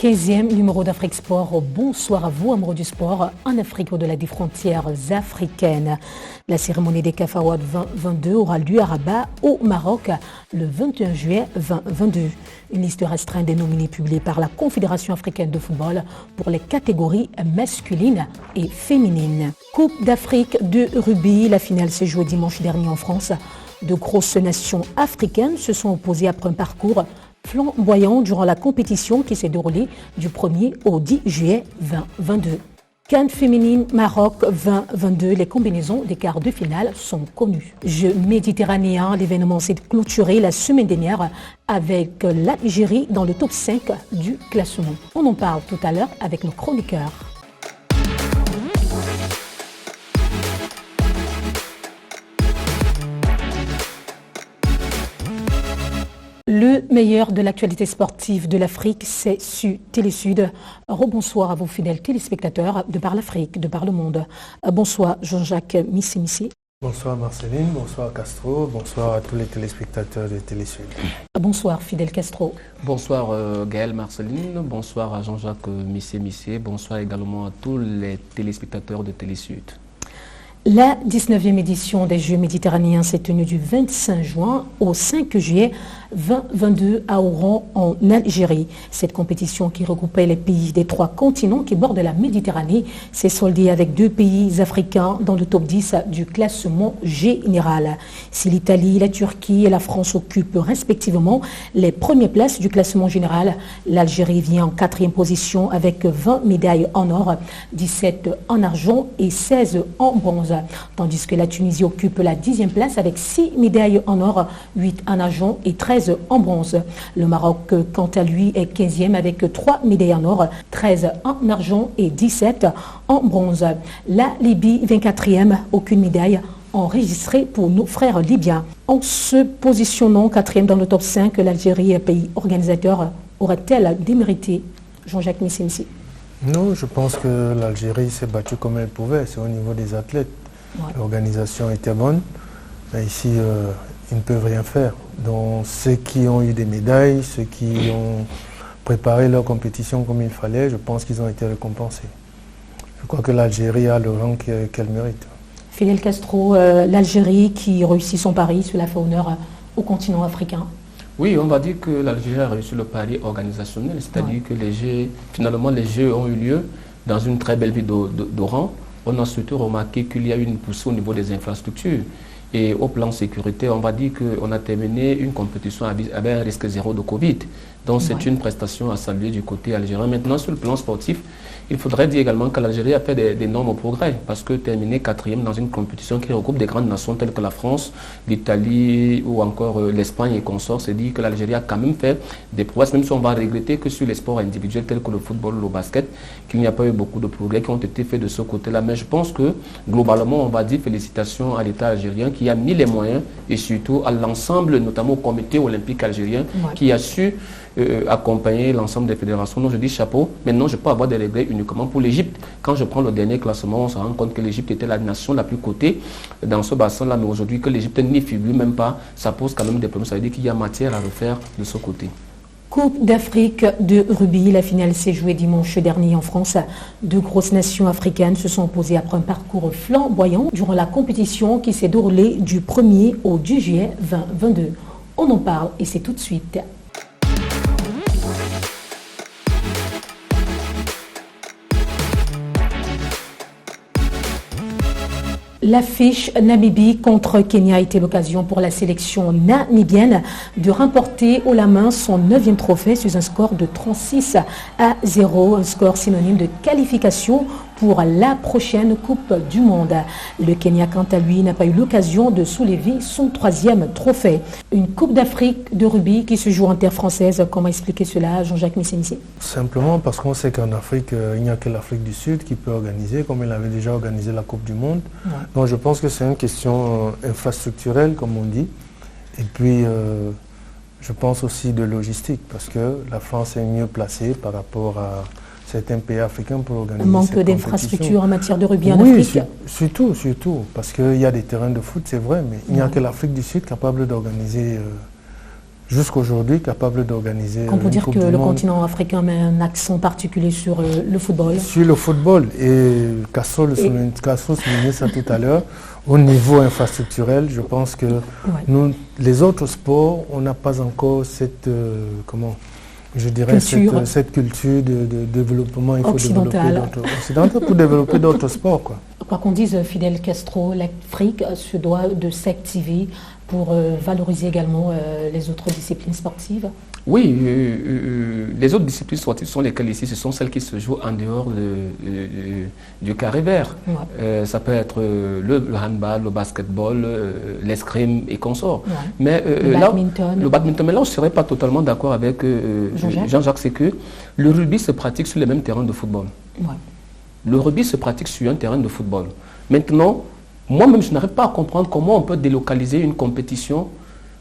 15e numéro d'Afrique Sport. Bonsoir à vous, amoureux du sport en Afrique au-delà des frontières africaines. La cérémonie des CAF Awards 2022 aura lieu à Rabat, au Maroc, le 21 juillet 2022. Une liste restreinte des nominés publiée par la Confédération africaine de football pour les catégories masculines et féminines. Coupe d'Afrique de rugby, la finale s'est jouée dimanche dernier en France. De grosses nations africaines se sont opposées après un parcours flamboyant durant la compétition qui s'est déroulée du 1er au 10 juillet 2022. CAN féminine Maroc 2022, les combinaisons des quarts de finale sont connues. Jeux méditerranéens, l'événement s'est clôturé la semaine dernière avec l'Algérie dans le top 5 du classement. On en parle tout à l'heure avec nos chroniqueurs. Le meilleur de l'actualité sportive de l'Afrique, c'est sur Télésud. Rebonsoir à vos fidèles téléspectateurs de par l'Afrique, de par le monde. Bonsoir Jean-Jacques Missé-Missé. Bonsoir Marceline, bonsoir Castro, bonsoir à tous les téléspectateurs de Télésud. Bonsoir Fidèle Castro. Bonsoir Gaël Marceline, bonsoir à Jean-Jacques Missé-Missé, bonsoir également à tous les téléspectateurs de Télésud. La 19e édition des Jeux méditerranéens s'est tenue du 25 juin au 5 juillet 2022 à Oran en Algérie. Cette compétition qui regroupait les pays des 3 continents qui bordent la Méditerranée s'est soldée avec 2 pays africains dans le top 10 du classement général. Si l'Italie, la Turquie et la France occupent respectivement les premières places du classement général, l'Algérie vient en 4e position avec 20 médailles en or, 17 en argent et 16 en bronze. Tandis que la Tunisie occupe la 10e place avec 6 médailles en or, 8 en argent et 13 en bronze. Le Maroc, quant à lui, est 15e avec 3 médailles en or, 13 en argent et 17 en bronze. La Libye, 24e, aucune médaille enregistrée pour nos frères libyens. En se positionnant 4e dans le top 5, l'Algérie, pays organisateur, aurait-elle démérité? Jean-Jacques Missé-Missé. Non, je pense que l'Algérie s'est battue comme elle pouvait, c'est au niveau des athlètes. Ouais. L'organisation était bonne, mais ici, ils ne peuvent rien faire. Donc ceux qui ont eu des médailles, ceux qui ont préparé leur compétition comme il fallait, je pense qu'ils ont été récompensés. Je crois que l'Algérie a le rang qu'elle mérite. Fidel Castro, l'Algérie qui réussit son pari, cela fait honneur au continent africain. Oui, on va dire que l'Algérie a réussi le pari organisationnel, c'est-à-dire que finalement les Jeux ont eu lieu dans une très belle ville d'Oran. On a surtout remarqué qu'il y a eu une poussée au niveau des infrastructures. Et au plan sécurité, on va dire qu'on a terminé une compétition avec un risque zéro de Covid. Donc c'est une prestation à saluer du côté algérien. Maintenant, sur le plan sportif, il faudrait dire également que l'Algérie a fait d'énormes progrès parce que terminer 4e dans une compétition qui regroupe des grandes nations telles que la France, l'Italie ou encore l'Espagne et consorts, c'est dire que l'Algérie a quand même fait des prouesses, même si on va regretter que sur les sports individuels tels que le football ou le basket, qu'il n'y a pas eu beaucoup de progrès qui ont été faits de ce côté-là. Mais je pense que globalement, on va dire félicitations à l'État algérien qui a mis les moyens et surtout à l'ensemble, notamment au comité olympique algérien qui a su accompagner l'ensemble des fédérations. Donc je dis chapeau. Maintenant, je peux avoir des regrets uniquement pour l'Égypte. Quand je prends le dernier classement, on se rend compte que l'Égypte était la nation la plus cotée dans ce bassin-là. Mais aujourd'hui, que l'Égypte n'y figure même pas, ça pose quand même des problèmes. Ça veut dire qu'il y a matière à refaire de ce côté. Coupe d'Afrique de rugby, la finale s'est jouée dimanche dernier en France. 2 grosses nations africaines se sont opposées après un parcours flamboyant durant la compétition qui s'est déroulée du 1er au 10 juillet 2022. On en parle et c'est tout de suite. L'affiche Namibie contre Kenya a été l'occasion pour la sélection namibienne de remporter haut la main son 9e trophée sur un score de 36-0, un score synonyme de qualification pour la prochaine Coupe du Monde. Le Kenya, quant à lui, n'a pas eu l'occasion de soulever son 3e trophée. Une Coupe d'Afrique de rugby qui se joue en terre française. Comment expliquer cela, Jean-Jacques Missé-Missé? Simplement parce qu'on sait qu'en Afrique, il n'y a que l'Afrique du Sud qui peut organiser, comme elle avait déjà organisé la Coupe du Monde. Ouais. Donc je pense que c'est une question infrastructurelle, comme on dit. Et puis, je pense aussi de logistique, parce que la France est mieux placée par rapport à certains pays africains pour organiser cette compétition. Un manque d'infrastructures en matière de rugby en Afrique. Oui, surtout, parce qu'il y a des terrains de foot, c'est vrai, mais il n'y a que l'Afrique du Sud capable d'organiser jusqu'aujourd'hui capables d'organiser On peut dire que le continent africain met un accent particulier sur le football. Sur le football, et Castro soulignait ça tout à l'heure, au niveau infrastructurel, je pense que nous, les autres sports, on n'a pas encore cette, cette culture de développement. Il faut occidentale. Pour développer d'autres sports, quoi. Quoi qu'on dise, Fidel Castro, l'Afrique se doit de s'activer pour valoriser également les autres disciplines sportives. Oui, les autres disciplines sportives sont lesquelles ici, ce sont celles qui se jouent en dehors du carré vert. Ouais. Ça peut être le handball, le basketball, l'escrime et consorts. Ouais. Mais le badminton, mais là, je ne serais pas totalement d'accord avec Jean-Jacques, c'est que le rugby se pratique sur les mêmes terrains de football. Ouais. Le rugby se pratique sur un terrain de football. Maintenant, moi-même, je n'arrive pas à comprendre comment on peut délocaliser une compétition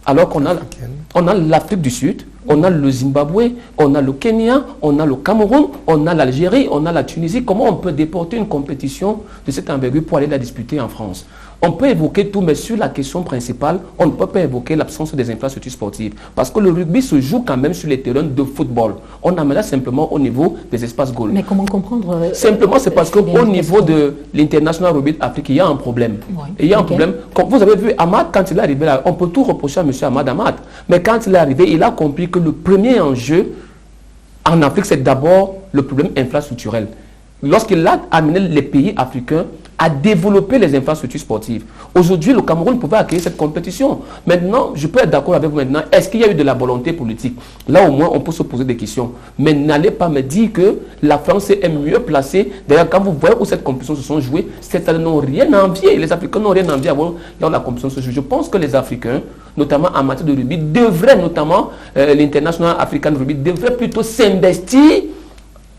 alors qu'on a l'Afrique du Sud, on a le Zimbabwe, on a le Kenya, on a le Cameroun, on a l'Algérie, on a la Tunisie. Comment on peut déporter une compétition de cette envergure pour aller la disputer en France? On peut évoquer tout, mais sur la question principale, on ne peut pas évoquer l'absence des infrastructures sportives. Parce que le rugby se joue quand même sur les terrains de football. On amène là simplement au niveau des espaces goals. Mais comment comprendre simplement, c'est parce qu'au niveau de l'International Rugby Afrique, il y a un problème. Ouais. Il y a un problème. Comme vous avez vu, Ahmad, quand il est arrivé là, on peut tout reprocher à M. Ahmad Ahmad. Mais quand il est arrivé, il a compris que le premier enjeu en Afrique, c'est d'abord le problème infrastructurel. Lorsqu'il a amené les pays africains à développer les infrastructures sportives. Aujourd'hui, le Cameroun pouvait accueillir cette compétition. Maintenant, je peux être d'accord avec vous maintenant, est-ce qu'il y a eu de la volonté politique? Là, au moins, on peut se poser des questions. Mais n'allez pas me dire que la France est mieux placée. D'ailleurs, quand vous voyez où cette compétition se sont jouées, ces n'ont rien à envier. Les Africains n'ont rien à envier avant là où la compétition se joue. Je pense que les Africains, notamment en matière de rugby, devraient, notamment l'International African Rugby, devraient plutôt s'investir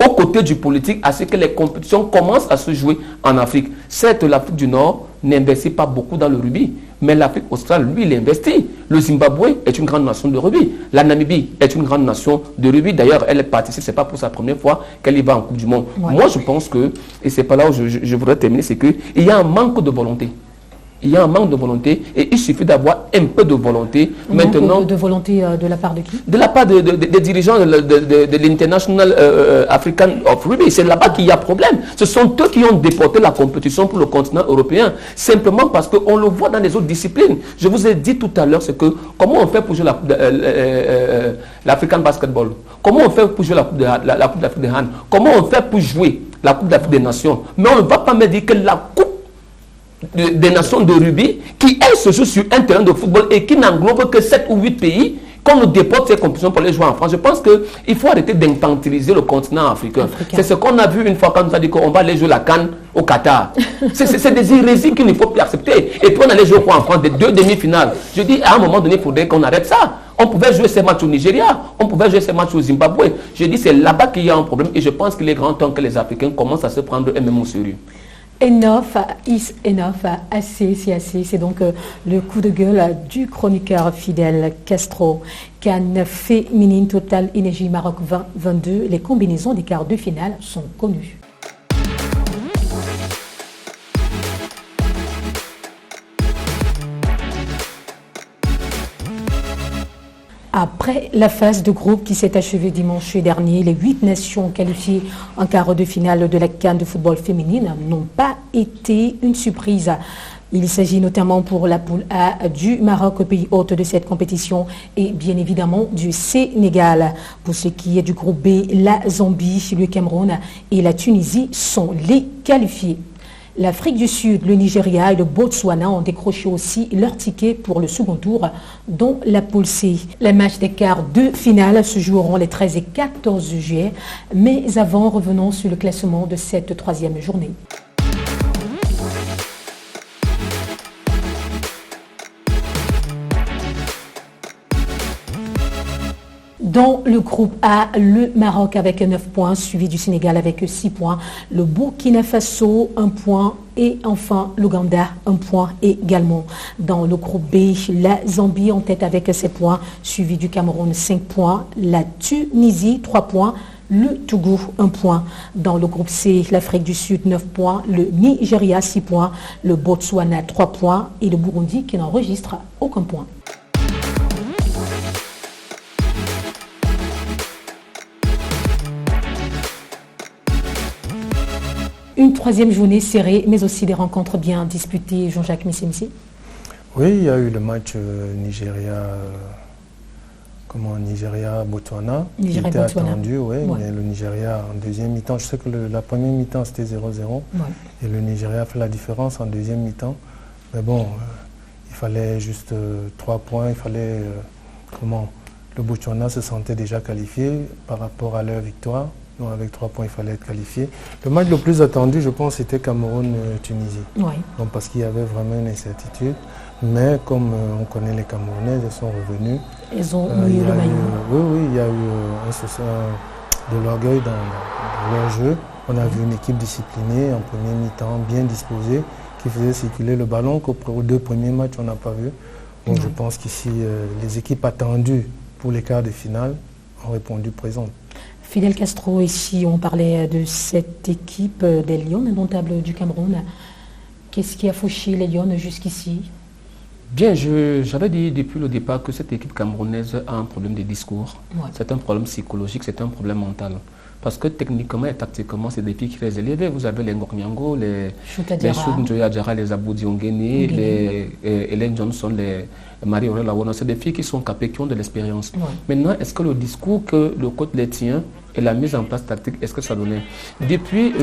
aux côtés du politique à ce que les compétitions commencent à se jouer en Afrique. Certes, l'Afrique du Nord n'investit pas beaucoup dans le rugby, mais l'Afrique australe, lui, il investit. Le Zimbabwe est une grande nation de rugby. La Namibie est une grande nation de rugby. D'ailleurs, elle participe, ce n'est pas pour sa première fois qu'elle y va en Coupe du Monde. Ouais. Moi, je pense que, et c'est pas là où je voudrais terminer, c'est qu'il y a un manque de volonté. Il y a un manque de volonté et il suffit d'avoir un peu de volonté. Maintenant, de volonté de la part de qui? De la part des dirigeants de l'International African of Rugby. C'est là-bas qu'il y a problème. Ce sont eux qui ont déporté la compétition pour le continent européen. Simplement parce qu'on le voit dans les autres disciplines. Je vous ai dit tout à l'heure, c'est que comment on fait pour jouer l'African Basketball? Comment on fait pour jouer la Coupe d'Afrique des Hand? Comment on fait pour jouer la Coupe d'Afrique des Nations? Mais on ne va pas me dire que la Coupe des nations de rugby, qui elle se joue sur un terrain de football et qui n'englobe que 7 ou 8 pays, qu'on nous déporte ces compétitions pour les jouer en France. Je pense qu'il faut arrêter d'infantiliser le continent africain. C'est ce qu'on a vu une fois quand on nous a dit qu'on va aller jouer la CAN au Qatar. C'est des hérésies qu'il ne faut plus accepter. Et puis on allait jouer quoi en France, des 2 demi-finales. Je dis à un moment donné, il faudrait qu'on arrête ça. On pouvait jouer ces matchs au Nigeria, on pouvait jouer ces matchs au Zimbabwe. Je dis c'est là-bas qu'il y a un problème et je pense qu'il est grand temps que les Africains commencent à se prendre eux-mêmes au sérieux. Enough is enough, assez, c'est assez. C'est donc le coup de gueule du chroniqueur Fidel Castro. CAN féminine Total Énergie Maroc 2022. Les combinaisons des quarts de finale sont connues. Après la phase de groupe qui s'est achevée dimanche dernier, les 8 nations qualifiées en quart de finale de la CAN de football féminine n'ont pas été une surprise. Il s'agit notamment pour la poule A du Maroc, pays hôte de cette compétition, et bien évidemment du Sénégal. Pour ce qui est du groupe B, la Zambie, le Cameroun et la Tunisie sont les qualifiés. L'Afrique du Sud, le Nigeria et le Botswana ont décroché aussi leur ticket pour le second tour, dont la poule C. Les matchs des quarts de finale se joueront les 13 et 14 juillet, mais avant, revenons sur le classement de cette 3e journée. Dans le groupe A, le Maroc avec 9 points, suivi du Sénégal avec 6 points, le Burkina Faso 1 point et enfin l'Ouganda 1 point également. Dans le groupe B, la Zambie en tête avec 7 points, suivi du Cameroun 5 points, la Tunisie 3 points, le Togo 1 point. Dans le groupe C, l'Afrique du Sud 9 points, le Nigeria 6 points, le Botswana 3 points et le Burundi qui n'enregistre aucun point. une troisième journée serrée, mais aussi des rencontres bien disputées, Jean-Jacques Missi. Oui, il y a eu le match Nigeria-Botswana, qui était attendu, mais le Nigeria en deuxième mi-temps, je sais que la première mi-temps c'était 0-0, et le Nigeria a fait la différence en deuxième mi-temps. Mais bon, il fallait juste 3 points, le Botswana se sentait déjà qualifié par rapport à leur victoire. Donc avec 3 points, il fallait être qualifié. Le match le plus attendu, je pense, c'était Cameroun-Tunisie. Donc parce qu'il y avait vraiment une incertitude. Mais comme on connaît les Camerounais, ils sont revenus. Ils ont eu le maillot. Oui, il y a eu de l'orgueil dans leur jeu. On a vu une équipe disciplinée en premier mi-temps, bien disposée, qui faisait circuler le ballon qu'aux 2 premiers matchs, on n'a pas vu. Donc je pense qu'ici, les équipes attendues pour les quarts de finale ont répondu présentes. Fidel Castro, ici, on parlait de cette équipe des Lions indomptables du Cameroun. Qu'est-ce qui a fauché les Lions jusqu'ici? Bien, j'avais dit depuis le départ que cette équipe camerounaise a un problème de discours. C'est un problème psychologique, c'est un problème mental. Parce que techniquement et tactiquement, c'est des filles très élevées. Vous avez les Ngornyango, les Choudjoya Djara, les Aboudi Ongeni, les Hélène Johnson, les Marie-Aurèle Lawona. C'est des filles qui sont capées, qui ont de l'expérience. Maintenant, est-ce que le discours que le coach les tient et la mise en place tactique, est-ce que ça donnait? Depuis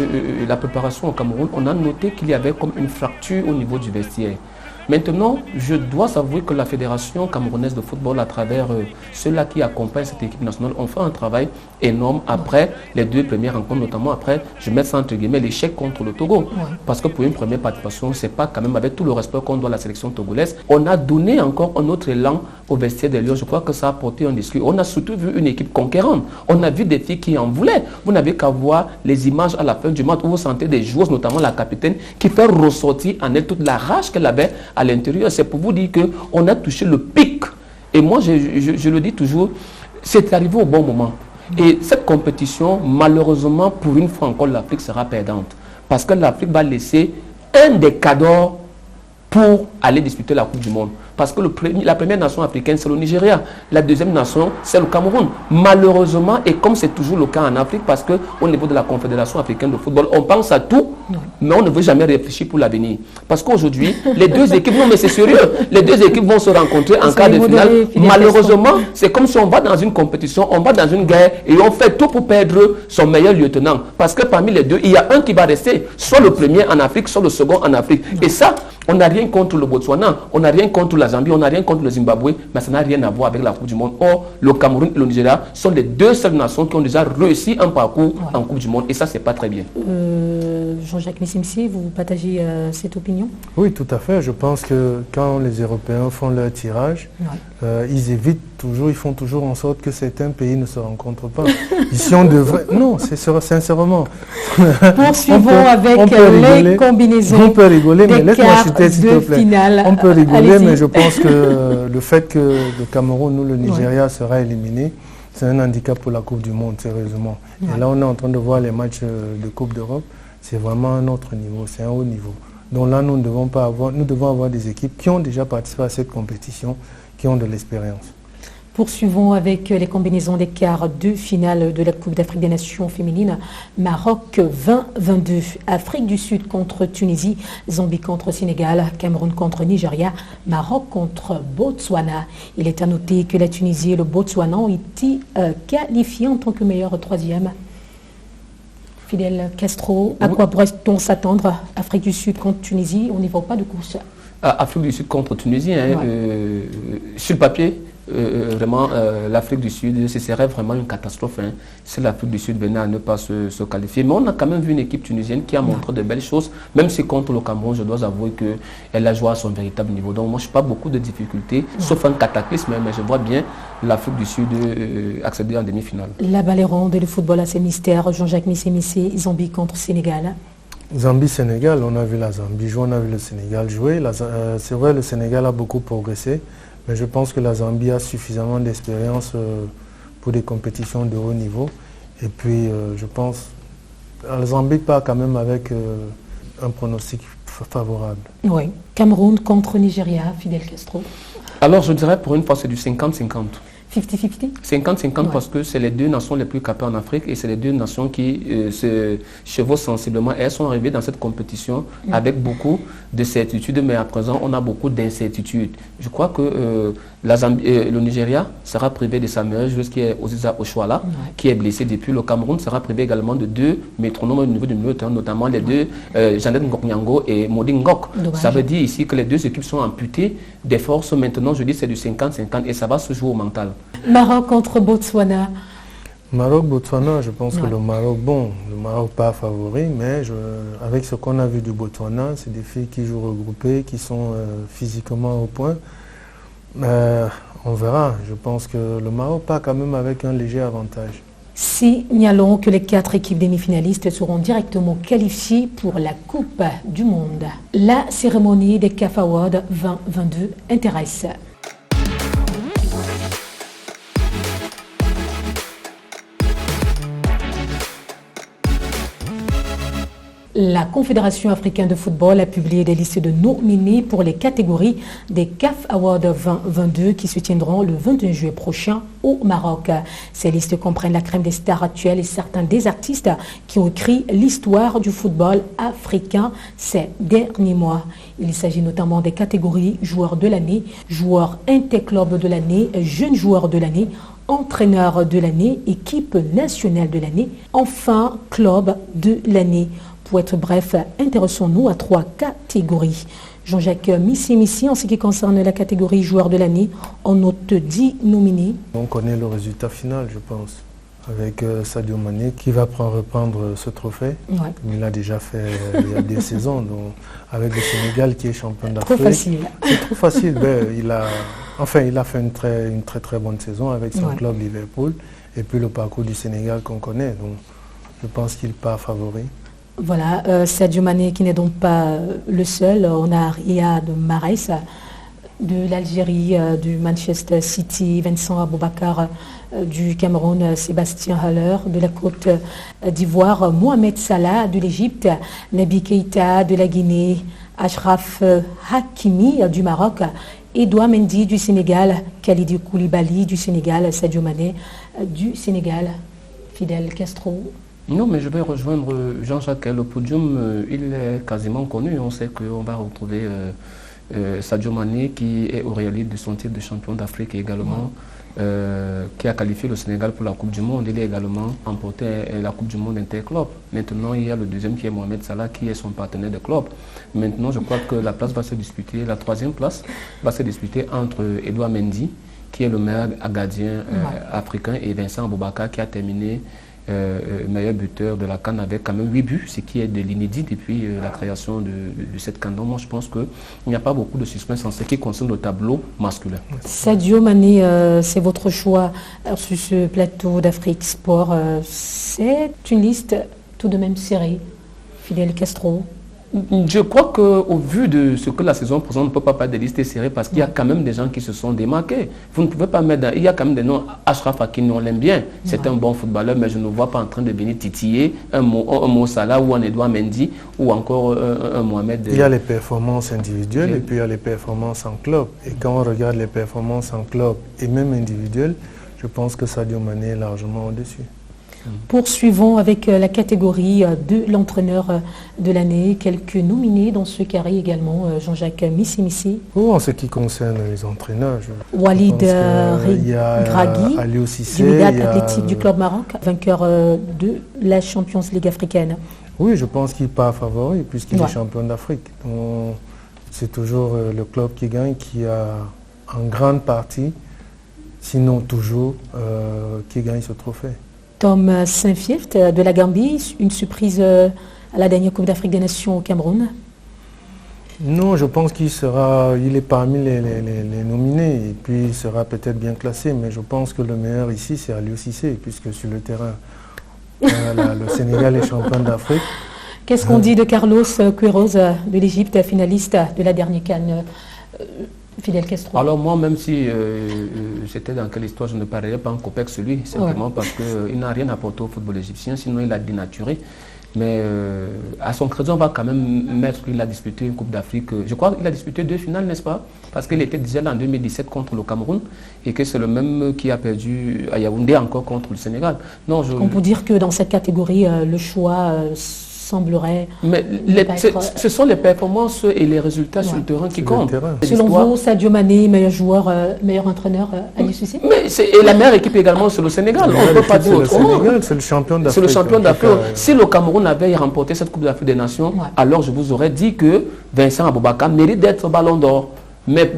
la préparation au Cameroun, on a noté qu'il y avait comme une fracture au niveau du vestiaire. Maintenant, je dois avouer que la Fédération camerounaise de football, à travers ceux-là qui accompagnent cette équipe nationale, ont fait un travail énorme après les 2 premières rencontres, notamment après, je mets ça entre guillemets, l'échec contre le Togo. Parce que pour une première participation, c'est pas quand même avec tout le respect qu'on doit à la sélection togolaise. On a donné encore un autre élan au vestiaire des Lions. Je crois que ça a apporté un discours. On a surtout vu une équipe conquérante. On a vu des filles qui en voulaient. Vous n'avez qu'à voir les images à la fin du match où vous sentez des joueuses, notamment la capitaine, qui fait ressortir en elle toute la rage qu'elle avait à l'intérieur. C'est pour vous dire qu'on a touché le pic. Et moi, je le dis toujours, c'est arrivé au bon moment. Et cette compétition, malheureusement, pour une fois encore, l'Afrique sera perdante. Parce que l'Afrique va laisser un des cadors pour aller disputer la Coupe du Monde. Parce que la première nation africaine, c'est le Nigeria. La deuxième nation, c'est le Cameroun. Malheureusement, et comme c'est toujours le cas en Afrique, parce qu'au niveau de la Confédération africaine de football, on pense à tout, mais on ne veut jamais réfléchir pour l'avenir. Parce qu'aujourd'hui, les 2 équipes, non mais c'est sérieux, les 2 équipes vont se rencontrer en quart de finale. Malheureusement, c'est comme si on va dans une compétition, on va dans une guerre et on fait tout pour perdre son meilleur lieutenant. Parce que parmi les 2, il y a un qui va rester, soit le premier en Afrique, soit le second en Afrique. Et ça, on n'a rien contre le Botswana, on n'a rien contre la Zambie, on n'a rien contre le Zimbabwe, mais ça n'a rien à voir avec la Coupe du Monde. Or, le Cameroun et le Nigeria sont les 2 seules nations qui ont déjà réussi un parcours en Coupe du Monde. Et ça, c'est pas très bien. Jean-Jacques Missi, vous partagez cette opinion? Oui, tout à fait. Je pense que quand les Européens font leur tirage, ils font toujours en sorte que certains pays ne se rencontrent pas. Ici, on devrait... Non, c'est sincèrement. Poursuivons avec les combinaisons. On peut rigoler, mais laisse-moi citer, s'il te plaît. On peut rigoler, mais je pense que le fait que le Cameroun ou le Nigeria sera éliminé, c'est un handicap pour la Coupe du Monde, sérieusement. Et là, on est en train de voir les matchs de Coupe d'Europe. C'est vraiment un autre niveau, c'est un haut niveau. Donc là, nous devons avoir des équipes qui ont déjà participé à cette compétition, qui ont de l'expérience. Poursuivons avec les combinaisons des quarts de finale de la Coupe d'Afrique des Nations féminines. Maroc 20-22, Afrique du Sud contre Tunisie, Zambie contre Sénégal, Cameroun contre Nigeria, Maroc contre Botswana. Il est à noter que la Tunisie et le Botswana ont été qualifiés en tant que meilleur 3e. Fidel Castro, à quoi pourrait-on s'attendre? Afrique du Sud contre Tunisie, on n'y voit pas de course. Afrique du Sud contre Tunisie, sur le papier, vraiment, l'Afrique du Sud, ce serait vraiment une catastrophe si l'Afrique du Sud venait à ne pas se qualifier. Mais on a quand même vu une équipe tunisienne qui a montré de belles choses, même si contre le Cameroun, je dois avouer qu'elle a joué à son véritable niveau. Donc moi, je n'ai pas beaucoup de difficultés, sauf un cataclysme, mais je vois bien l'Afrique du Sud accéder en demi-finale. La balle est ronde et le football a ses mystères. Jean-Jacques Missi, Zambie contre Sénégal. Zambie-Sénégal, on a vu la Zambie jouer, on a vu le Sénégal jouer. C'est vrai, le Sénégal a beaucoup progressé, mais je pense que la Zambie a suffisamment d'expérience pour des compétitions de haut niveau. Et puis, je pense que la Zambie part quand même avec un pronostic favorable. Oui. Cameroun contre Nigeria, Fidel Castro. Alors, je dirais pour une fois, c'est du 50-50. 50-50 50-50 parce que c'est les deux nations les plus capées en Afrique et c'est les deux nations qui se chevauchent sensiblement. Et elles sont arrivées dans cette compétition avec beaucoup de certitudes, mais à présent, on a beaucoup d'incertitudes. Je crois que le Nigeria sera privé de sa meilleure joueuse qui est Oziza Oshoala, qui est blessée depuis. Le Cameroun sera privé également de deux métronomes au niveau du milieu de terrain, notamment les deux, Jeannette Ngok-Nyango et Modi Ngok. Ça veut dire ici que les deux équipes sont amputées des forces. Maintenant, je dis c'est du 50-50 et ça va se jouer au mental. Maroc contre Botswana. Maroc-Botswana, je pense que le Maroc pas favori, mais avec ce qu'on a vu du Botswana, c'est des filles qui jouent regroupées, qui sont physiquement au point. On verra. Je pense que le Maroc part quand même avec un léger avantage. Signalons que les 4 équipes demi-finalistes seront directement qualifiées pour la Coupe du Monde. La cérémonie des CAF Awards 2022 intéresse. La Confédération africaine de football a publié des listes de nominés pour les catégories des CAF Awards 2022 qui se tiendront le 21 juillet prochain au Maroc. Ces listes comprennent la crème des stars actuelles et certains des artistes qui ont écrit l'histoire du football africain ces derniers mois. Il s'agit notamment des catégories joueurs de l'année, joueurs interclub de l'année, jeunes joueurs de l'année, entraîneur de l'année, équipe nationale de l'année, enfin club de l'année. Pour être bref, intéressons-nous à 3 catégories. Jean-Jacques Missi, en ce qui concerne la catégorie joueur de l'année, on note 10 nominés. On connaît le résultat final, je pense, avec Sadio Mané qui va reprendre ce trophée. Comme il l'a déjà fait il y a des saisons, donc, avec le Sénégal qui est champion d'Afrique. Trop facile. C'est trop facile. Il a fait une très bonne saison avec son club Liverpool et puis le parcours du Sénégal qu'on connaît. Donc, je pense qu'il part favori. Voilà, Sadio Mané qui n'est donc pas le seul. On a Riyad Mahrez de l'Algérie, du Manchester City, Vincent Aboubakar du Cameroun, Sébastien Haller de la Côte d'Ivoire, Mohamed Salah de l'Égypte, Naby Keïta de la Guinée, Achraf Hakimi du Maroc, Edouard Mendy du Sénégal, Khalidou Koulibaly du Sénégal, Sadio Mané du Sénégal, Fidel Castro. Non, mais je vais rejoindre Jean-Jacques. Le podium, il est quasiment connu. On sait qu'on va retrouver Sadio Mané qui est au réalité de son titre de champion d'Afrique également, qui a qualifié le Sénégal pour la Coupe du Monde. Il a également remporté la Coupe du Monde interclub. Maintenant, il y a le deuxième qui est Mohamed Salah qui est son partenaire de club. Maintenant, je crois que la place va se disputer, la troisième place va se disputer entre Edouard Mendy, qui est le meilleur gardien africain, et Vincent Aboubakar qui a terminé meilleur buteur de la CAN avec quand même 8 buts, ce qui est de l'inédit depuis la création de cette CAN. Donc moi je pense qu'il n'y a pas beaucoup de suspense en ce qui concerne le tableau masculin. Sadio Mané, c'est votre choix sur ce plateau d'Afrique Sport. C'est une liste tout de même serrée. Fidel Castro. Je crois qu'au vu de ce que la saison présente, on ne peut pas parler de liste serrée parce qu'il y a quand même des gens qui se sont démarqués. Vous ne pouvez pas mettre... Il y a quand même des noms. Achraf Hakimi, on l'aime bien. C'est un bon footballeur, mais je ne vois pas en train de venir titiller un Mo Salah ou un Edouard Mendy ou encore un Mohamed... Il y a les performances individuelles et puis il y a les performances en club. Et quand on regarde les performances en club et même individuelles, je pense que Sadio Mané est largement au-dessus. Poursuivons avec la catégorie de l'entraîneur de l'année. Quelques nominés dans ce carré également, Jean-Jacques Missi. En ce qui concerne les entraîneurs, Walid Regragui, Aliou Cissé, du Wydad Athletic du Club Maroc, vainqueur de la Champions League africaine. Oui, je pense qu'il part favori puisqu'il est champion d'Afrique. C'est toujours le club qui gagne, qui a en grande partie, sinon toujours, qui gagne ce trophée. Tom Saint-Fieft de la Gambie, une surprise à la dernière Coupe d'Afrique des Nations au Cameroun? Non, je pense qu'il est parmi les nominés et puis il sera peut-être bien classé, mais je pense que le meilleur ici c'est Aliou Cissé, puisque sur le terrain, le Sénégal est champion d'Afrique. Qu'est-ce qu'on dit de Carlos Queiroz de l'Égypte, finaliste de la dernière CAN? Fidel Castro. Alors moi, même si j'étais dans quelle histoire, je ne parlerais pas en COPEC sur lui, simplement parce qu'il n'a rien apporté au football égyptien, sinon il a dénaturé Mais à son crédit, on va quand même mettre qu'il a disputé une Coupe d'Afrique. Je crois qu'il a disputé 2 finales, n'est-ce pas? Parce qu'il était déjà là en 2017 contre le Cameroun et que c'est le même qui a perdu à Yaoundé encore contre le Sénégal. Non, on peut dire que dans cette catégorie, le choix semblerait... Mais ce sont les performances et les résultats sur le terrain qui comptent. Selon vous, Sadio Mané, meilleur joueur, meilleur entraîneur, Aliou Cissé? Et la meilleure équipe également, c'est le Sénégal. On ne peut pas dire autrement. C'est le champion d'Afrique. C'est le champion d'Afrique. Si le Cameroun avait remporté cette Coupe d'Afrique des Nations, alors je vous aurais dit que Vincent Aboubakar mérite d'être ballon d'or. Mais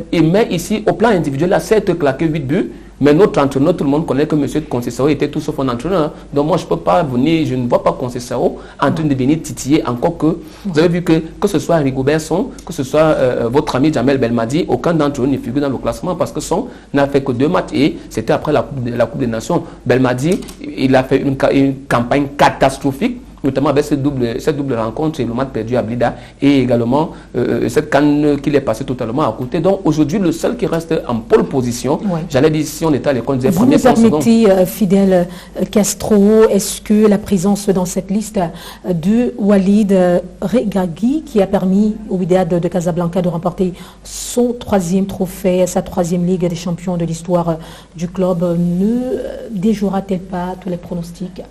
ici, au plan individuel, il a certes claqué 8 buts. Mais notre entraîneur, tout le monde connaît que M. Conceição était tout sauf un entraîneur. Donc moi, je ne peux pas venir, je ne vois pas Conceição en train de venir titiller, encore que vous avez vu que ce soit Rigobert Song, que ce soit votre ami Jamel Belmadi, aucun d'entre eux ne figure dans le classement parce que Song n'a fait que 2 matchs et c'était après la Coupe des Nations. Belmadi, il a fait une campagne catastrophique, notamment avec cette double rencontre et le match perdu à Blida et également cette canne qu'il est passé totalement à côté. Donc aujourd'hui, le seul qui reste en pole position, j'allais dire si on était à l'école des premiers 100 secondes. Vous me permettez, Fidel Castro, est-ce que la présence dans cette liste de Walid Regragui, qui a permis au Wydad de Casablanca de remporter son 3e trophée, sa 3e Ligue des champions de l'histoire du club, ne déjouera-t-elle pas tous les pronostics?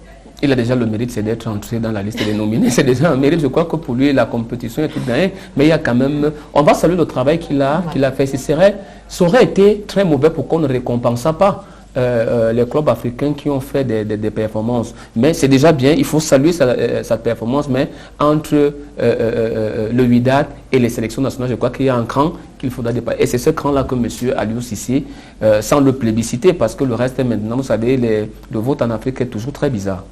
Il a déjà le mérite, c'est d'être entré dans la liste des nominés. C'est déjà un mérite. Je crois que pour lui, la compétition est toute gagnée. Mais il y a quand même... On va saluer le travail qu'il a fait. Ça aurait été très mauvais pour qu'on ne récompensât pas les clubs africains qui ont fait des performances. Mais c'est déjà bien. Il faut saluer sa performance. Mais entre le Wydad et les sélections nationales, je crois qu'il y a un cran qu'il faudra dépasser. Et c'est ce cran-là que M. Aliou Cissé, sans le plébisciter, parce que le reste, maintenant, vous savez, le vote en Afrique est toujours très bizarre.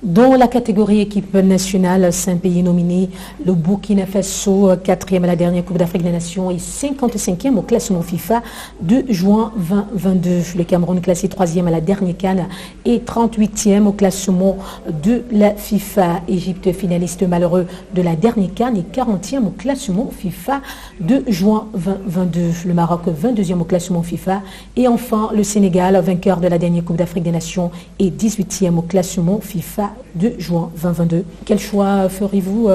Dans la catégorie équipe nationale, 5 pays nominés, le Burkina Faso, 4e à la dernière Coupe d'Afrique des Nations et 55e au classement FIFA de juin 2022. Le Cameroun classé 3e à la dernière CAN et 38e au classement de la FIFA. Égypte finaliste malheureux de la dernière CAN et 40e au classement FIFA de juin 2022. Le Maroc 22e au classement FIFA. Et enfin le Sénégal, vainqueur de la dernière Coupe d'Afrique des Nations et 18e au classement FIFA de juin 2022. Quel choix ferez-vous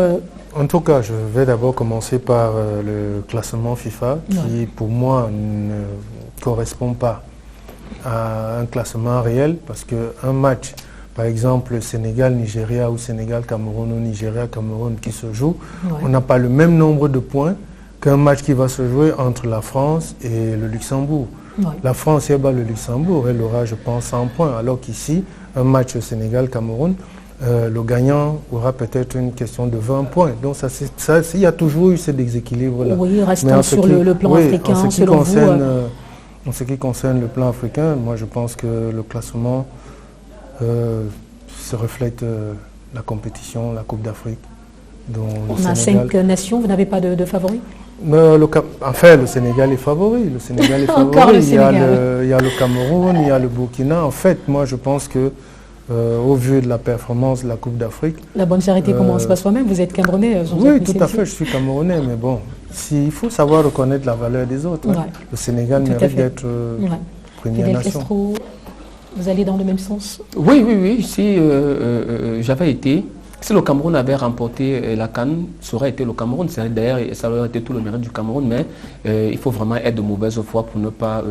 En tout cas, je vais d'abord commencer par le classement FIFA qui, pour moi, ne correspond pas à un classement réel parce qu'un match, par exemple, Sénégal-Nigeria ou Sénégal-Cameroun ou Nigeria-Cameroun qui se joue, on n'a pas le même nombre de points qu'un match qui va se jouer entre la France et le Luxembourg. La France, si elle bat le Luxembourg, elle aura, je pense, 100 points, alors qu'ici, un match Sénégal-Cameroun, le gagnant aura peut-être une question de 20 points. Donc il y a toujours eu ce déséquilibre-là. Oui, restant sur le plan africain, en ce qui concerne le plan africain, moi je pense que le classement se reflète la compétition, la Coupe d'Afrique. On a 5 nations, vous n'avez pas de favoris? Enfin, le Sénégal est favori. Le Sénégal est favori. Il y a le Cameroun, il y a le Burkina. En fait, moi, je pense que, au vu de la performance de la Coupe d'Afrique... La bonne charité commence par soi-même. Vous êtes Camerounais, oui, tout à fait. Je suis Camerounais. Mais bon, il faut savoir reconnaître la valeur des autres. Le Sénégal mérite d'être première nation. Castro, vous allez dans le même sens? Oui. Si j'avais été... Si le Cameroun avait remporté la CAN, ça aurait été le Cameroun. D'ailleurs, ça aurait été tout le mérite du Cameroun, mais il faut vraiment être de mauvaise foi pour ne pas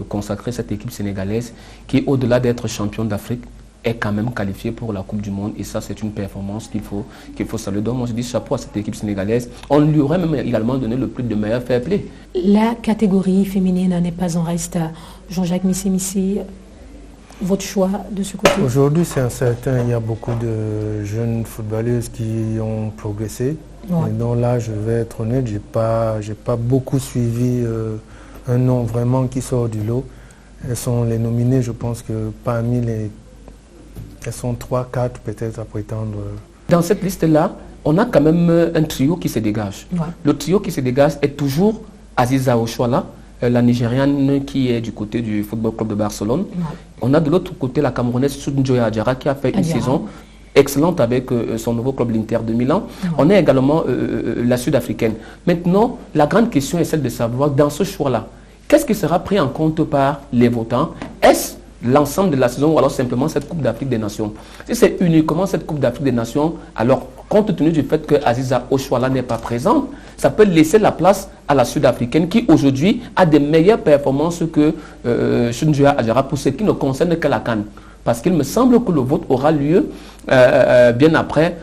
consacrer cette équipe sénégalaise qui, au-delà d'être champion d'Afrique, est quand même qualifiée pour la Coupe du Monde. Et ça, c'est une performance qu'il faut saluer. Donc, moi, je dis chapeau à cette équipe sénégalaise. On lui aurait même également donné le prix de meilleur fair play. La catégorie féminine n'est pas en reste. Jean-Jacques Missé, votre choix de ce côté? Aujourd'hui, c'est incertain. Il y a beaucoup de jeunes footballeuses qui ont progressé. Et donc là, je vais être honnête, j'ai pas beaucoup suivi un nom vraiment qui sort du lot. Elles sont les nominées, je pense que parmi les... Elles sont 3, 4 peut-être à prétendre. Dans cette liste-là, on a quand même un trio qui se dégage. Le trio qui se dégage est toujours Aziza Oshoala, la Nigériane qui est du côté du Football Club de Barcelone. On a de l'autre côté la Camerounaise Soudjoya Adjara qui a fait une saison excellente avec son nouveau club, l'Inter de Milan. On a également la Sud-Africaine. Maintenant, la grande question est celle de savoir, dans ce choix-là, qu'est-ce qui sera pris en compte par les votants? Est-ce l'ensemble de la saison ou alors simplement cette Coupe d'Afrique des Nations. Si c'est uniquement cette Coupe d'Afrique des Nations, alors compte tenu du fait que Aziza Oshoala n'est pas présente, ça peut laisser la place à la Sud-Africaine qui aujourd'hui a des meilleures performances que Chunjua Adjara pour ce qui ne concerne que la CAN. Parce qu'il me semble que le vote aura lieu bien après,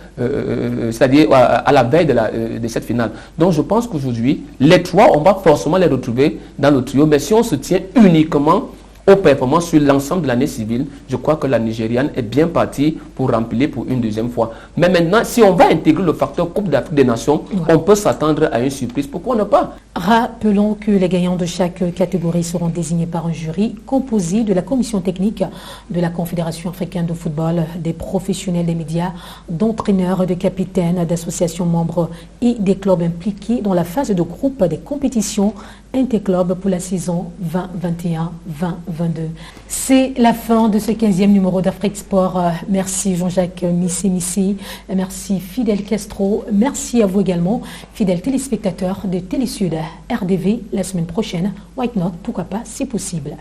c'est-à-dire à la veille de cette finale. Donc je pense qu'aujourd'hui, les trois, on va forcément les retrouver dans le trio. Mais si on se tient uniquement aux performances sur l'ensemble de l'année civile, je crois que la Nigériane est bien partie pour remplir pour une deuxième fois. Mais maintenant, si on va intégrer le facteur Coupe d'Afrique des Nations, on peut s'attendre à une surprise. Pourquoi ne pas? Rappelons que les gagnants de chaque catégorie seront désignés par un jury composé de la commission technique de la Confédération africaine de football, des professionnels des médias, d'entraîneurs, de capitaines, d'associations membres et des clubs impliqués dans la phase de groupe des compétitions interclubs pour la saison 2021-2022. C'est la fin de ce 15e numéro d'Afrique Sport. Merci Jean-Jacques Missi. Merci Fidèle Castro. Merci à vous également, fidèles téléspectateurs de Télésud RDV. La semaine prochaine, White Note, pourquoi pas, si possible.